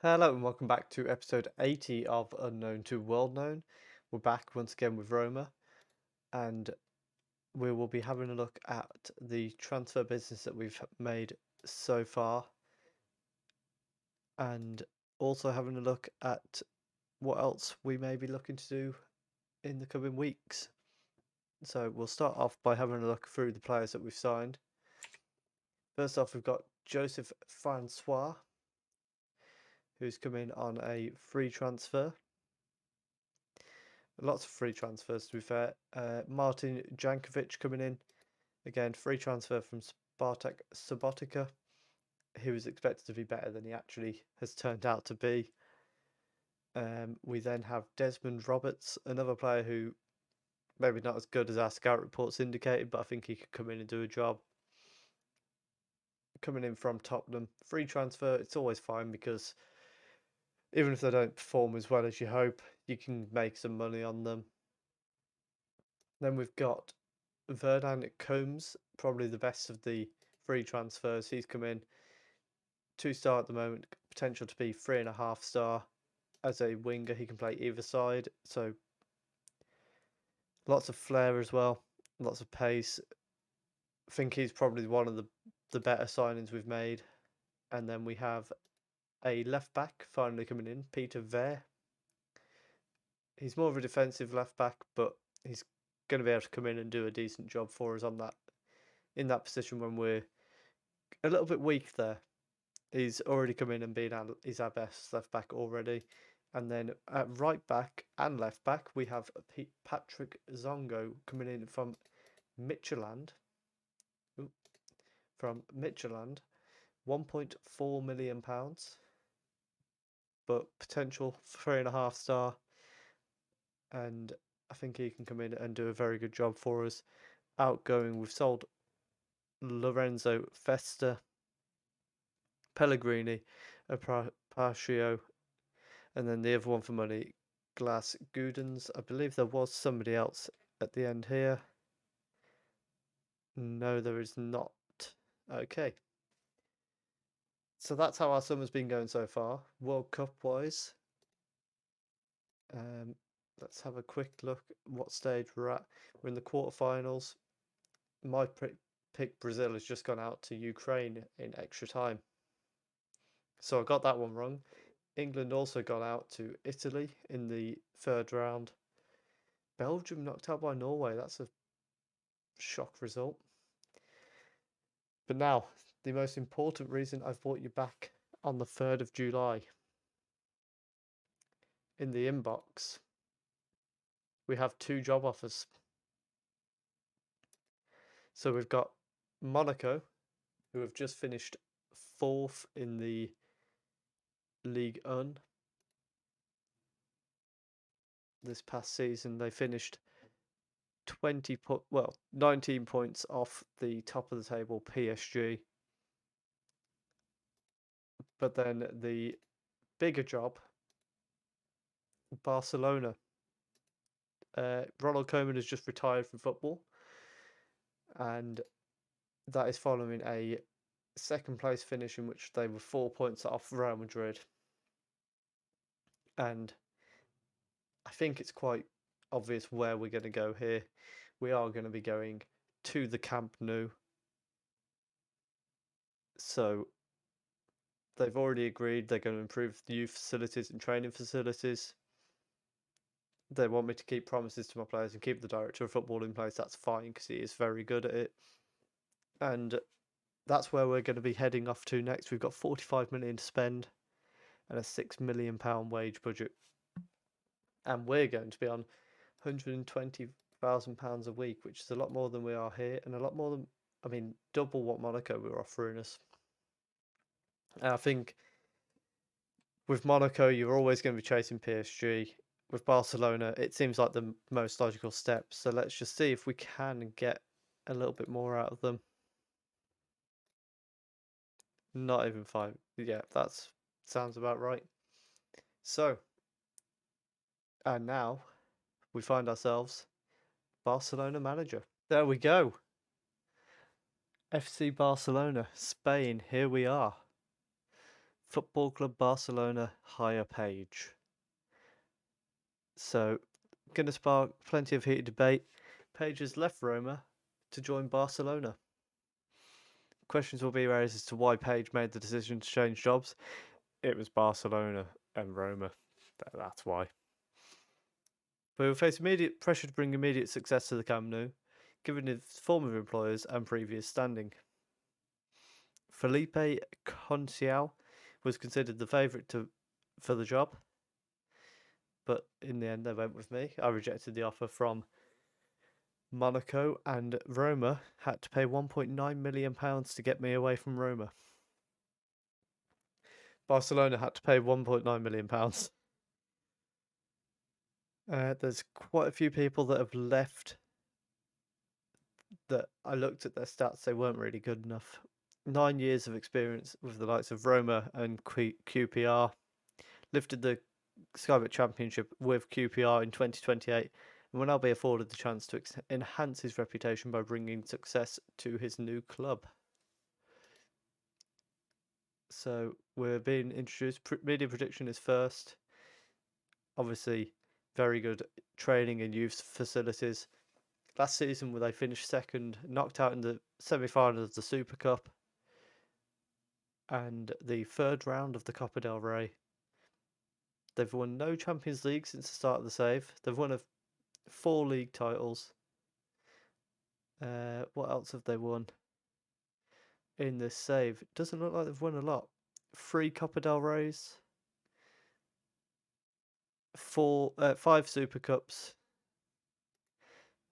Hello and welcome back to episode 80 of Unknown to World Known. We're back once again with Roma, and we will be having a look at the transfer business that we've made so far, and also having a look at what else we may be looking to do in the coming weeks. So we'll start off by having a look through the players that we've signed. First off, we've got Joseph Francois, who's come in on a free transfer. Lots of free transfers, to be fair. Martin Jankovic coming in. Again, free transfer from Spartak Subotica. He was expected to be better than he actually has turned out to be. We then have Desmond Roberts, another player who maybe not as good as our scout reports indicated, but I think he could come in and do a job. Coming in from Tottenham. Free transfer, it's always fine because even if they don't perform as well as you hope, you can make some money on them. Then we've got Verdan Combs, probably the best of the free transfers. He's come in 2-star at the moment, potential to be 3.5-star as a winger. He can play either side, so lots of flair as well, lots of pace. I think he's probably one of the better signings we've made. And then we have a left back finally coming in, Peter Ver. He's more of a defensive left back, but he's going to be able to come in and do a decent job for us on that in that position when we're a little bit weak there. He's already come in and he's our best left back already. And then at right back and left back, we have Patrick Zongo coming in from Midtjylland. From Midtjylland, £1.4 million, but potential 3.5-star. And I think he can come in and do a very good job for us. Outgoing, we've sold Lorenzo Festa, Pellegrini, Aparicio, and then the other one for money, Glass Gudens. I believe there was somebody else at the end here. No, there is not. Okay. So that's how our summer's been going so far, World Cup wise. Let's have a quick look at what stage we're at. We're in the quarterfinals. My pick Brazil has just gone out to Ukraine in extra time. So I got that one wrong. England also got out to Italy in the third round. Belgium knocked out by Norway. That's a shock result. But now, the most important reason I've brought you back on the 3rd of July. In the inbox, we have 2 job offers. So we've got Monaco, who have just finished 4th in the Ligue 1 this past season. They finished 19 points off the top of the table, PSG. But then the bigger job, Barcelona. Ronald Koeman has just retired from football, and that is following a second place finish in which they were 4 points off Real Madrid. And I think it's quite obvious where we're going to go here. We are going to be going to the Camp Nou. So they've already agreed they're going to improve the youth facilities and training facilities. They want me to keep promises to my players and keep the director of football in place. That's fine because he is very good at it. And that's where we're going to be heading off to next. We've got 45 million to spend and a £6 million wage budget. And we're going to be on £120,000 a week, which is a lot more than we are here, and a lot more than, double what Monaco were offering us. And I think with Monaco, you're always going to be chasing PSG. With Barcelona, it seems like the most logical step. So let's just see if we can get a little bit more out of them. Not even 5. Yeah, that sounds about right. So, and now we find ourselves Barcelona manager. There we go. FC Barcelona, Spain, here we are. Football Club Barcelona hire Page. So, going to spark plenty of heated debate. Page has left Roma to join Barcelona. Questions will be raised as to why Page made the decision to change jobs. It was Barcelona and Roma. That's why. We will face immediate pressure to bring immediate success to the Camp Nou, given his former employers and previous standing. Felipe Concial was considered the favourite for the job, but in the end they went with me. I rejected the offer from Monaco, and Roma had to pay £1.9 million to get me away from Roma. Barcelona had to pay £1.9 million. There's quite a few people that have left that I looked at their stats, they weren't really good enough. 9 years of experience with the likes of Roma and QPR, lifted the Skybet Championship with QPR in 2028, and will now be afforded the chance to enhance his reputation by bringing success to his new club. So we're being introduced. Media prediction is first. Obviously, very good training and youth facilities. Last season, where they finished second, knocked out in the semi-final of the Super Cup and the third round of the Copa del Rey. They've won no Champions League since the start of the save. They've won 4 league titles. What else have they won in this save? It doesn't look like they've won a lot. 3 Copa del Reys, 5 Super Cups.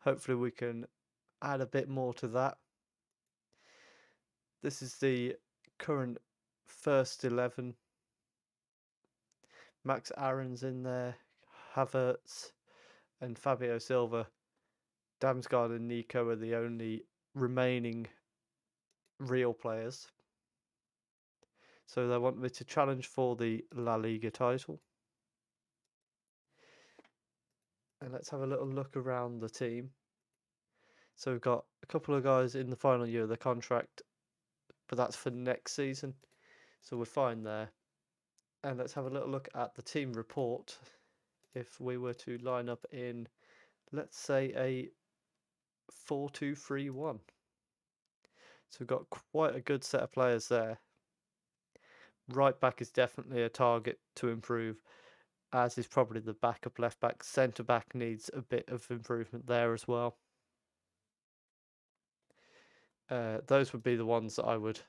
Hopefully we can add a bit more to that. This is the current first 11. Max Aaron's in there, Havertz and Fabio Silva. Damsgaard and Nico are the only remaining real players. So they want me to challenge for the La Liga title. And let's have a little look around the team. So we've got a couple of guys in the final year of the contract, but that's for next season. So we're fine there. And let's have a little look at the team report. If we were to line up in, let's say, a 4-2-3-1. So we've got quite a good set of players there. Right back is definitely a target to improve, as is probably the backup left back. Centre back needs a bit of improvement there as well. Those would be the ones that I would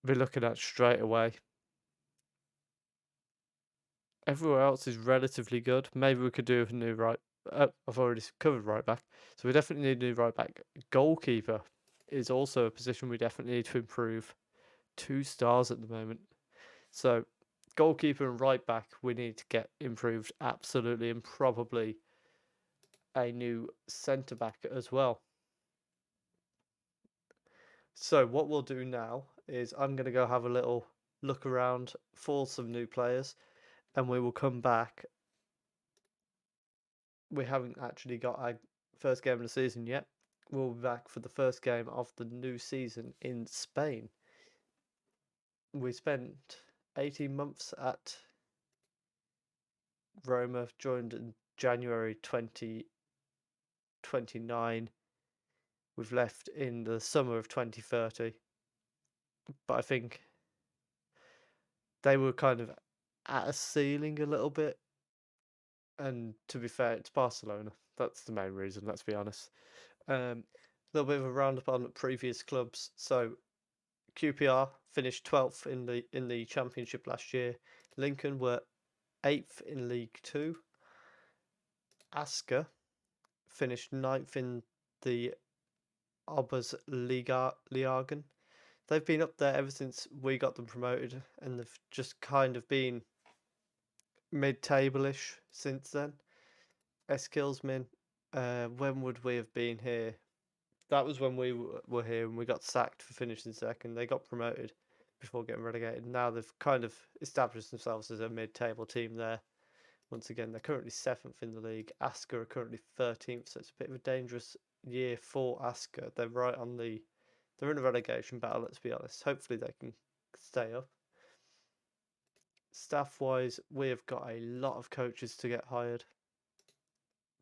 be looking at straight away. Everywhere else is relatively good. Maybe we could do a new right. I've already covered right back, so we definitely need a new right back. Goalkeeper is also a position we definitely need to improve. 2 stars at the moment. So goalkeeper and right back we need to get improved absolutely, and probably a new centre back as well. So what we'll do now is I'm going to go have a little look around for some new players, and we will come back. We haven't actually got our first game of the season yet. We'll be back for the first game of the new season in Spain. We spent 18 months at Roma, joined in January 2029. We've left in the summer of 2030. But I think they were kind of at a ceiling a little bit. And to be fair, it's Barcelona. That's the main reason, let's be honest. A little bit of a roundup on previous clubs. So QPR finished 12th in the Championship last year. Lincoln were 8th in League 2. Asker finished 9th in the Oberligaen. They've been up there ever since we got them promoted, and they've just kind of been mid-table-ish since then. Eskilsmin, when would we have been here? That was when we were here and we got sacked for finishing second. They got promoted before getting relegated. Now they've kind of established themselves as a mid-table team there. Once again, they're currently 7th in the league. Asker are currently 13th, so it's a bit of a dangerous year for Asker. They're right on the They're in a relegation battle, let's be honest. Hopefully they can stay up. Staff-wise, we've got a lot of coaches to get hired.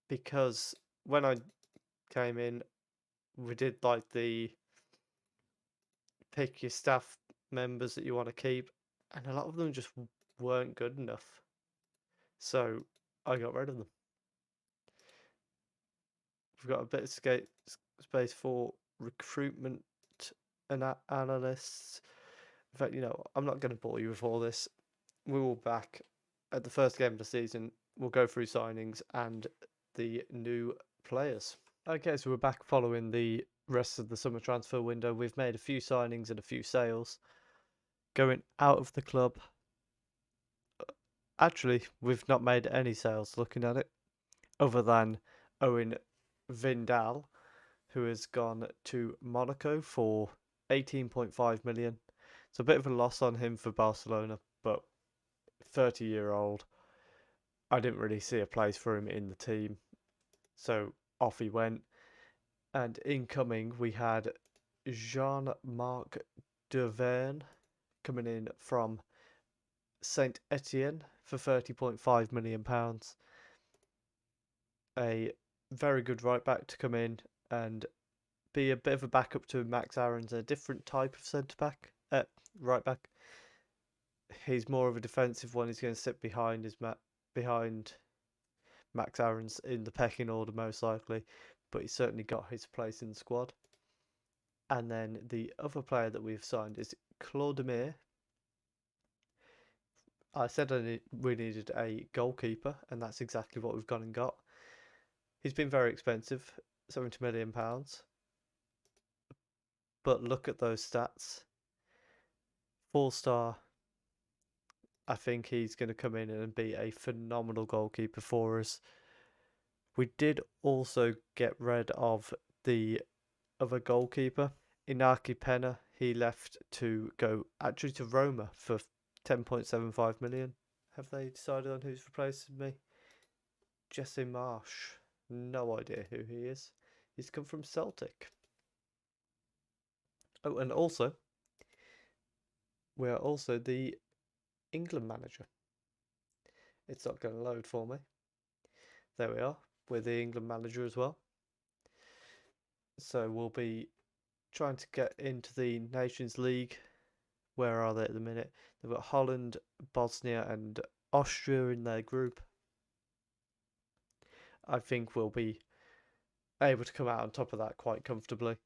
Because when I came in, we did like the pick your staff members that you want to keep, and a lot of them just weren't good enough. So I got rid of them. We've got a bit of space for recruitment and analysts. In fact, I'm not going to bore you with all this. We will back at the first game of the season. We'll go through signings and the new players. Okay, so we're back following the rest of the summer transfer window. We've made a few signings and a few sales. Going out of the club, actually, we've not made any sales looking at it, other than Owen Vindal, who has gone to Monaco for 18.5 million. It's a bit of a loss on him for Barcelona, but 30-year-old, I didn't really see a place for him in the team, so off he went. And incoming, we had Jean-Marc Deverne coming in from Saint Etienne for £30.5 million. A very good right back to come in and be a bit of a backup to Max Aaron's, a different type of centre back, right back. He's more of a defensive one. He's going to sit behind behind Max Aaron's in the pecking order most likely, but he's certainly got his place in the squad. And then the other player that we've signed is Claudemir. I said we needed a goalkeeper, and that's exactly what we've gone and got. He's been very expensive, £70 million. But look at those stats. 4-star. I think he's going to come in and be a phenomenal goalkeeper for us. We did also get rid of the other goalkeeper, Inaki Penna. He left to go actually to Roma for 10.75 million. Have they decided on who's replacing me? Jesse Marsh. No idea who he is. He's come from Celtic. Oh, and also, we're also the England manager. It's not going to load for me. There we are. We're the England manager as well. So we'll be trying to get into the Nations League. Where are they at the minute? They've got Holland, Bosnia and Austria in their group. I think we'll be able to come out on top of that quite comfortably.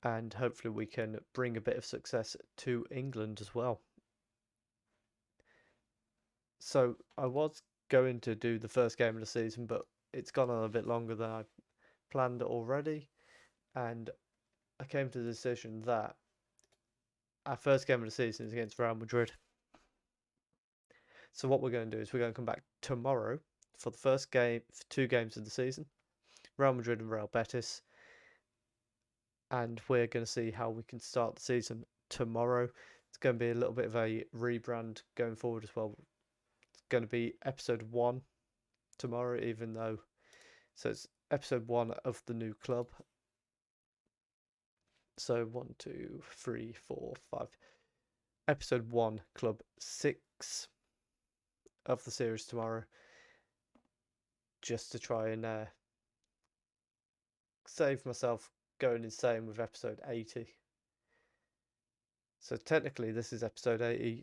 And hopefully we can bring a bit of success to England as well. So I was going to do the first game of the season, but it's gone on a bit longer than I planned already. And I came to the decision that our first game of the season is against Real Madrid. So what we're going to do is we're going to come back tomorrow for the first game, 2 games of the season, Real Madrid and Real Betis. And we're going to see how we can start the season tomorrow. It's going to be a little bit of a rebrand going forward as well. It's going to be episode 1 tomorrow, even though... So it's episode 1 of the new club. So 1, 2, 3, 4, 5. Episode 1, Club 6 of the series tomorrow. Just to try and save myself going insane with episode 80. So technically this is episode 80.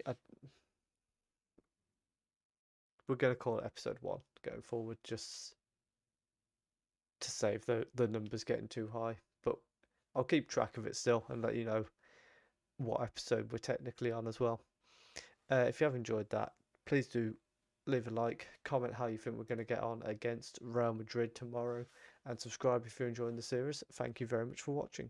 We're going to call it episode 1 going forward, just to save the numbers getting too high. But I'll keep track of it still and let you know what episode we're technically on as well. If you have enjoyed that, please do leave a like, comment how you think we're going to get on against Real Madrid tomorrow, and subscribe if you're enjoying the series. Thank you very much for watching.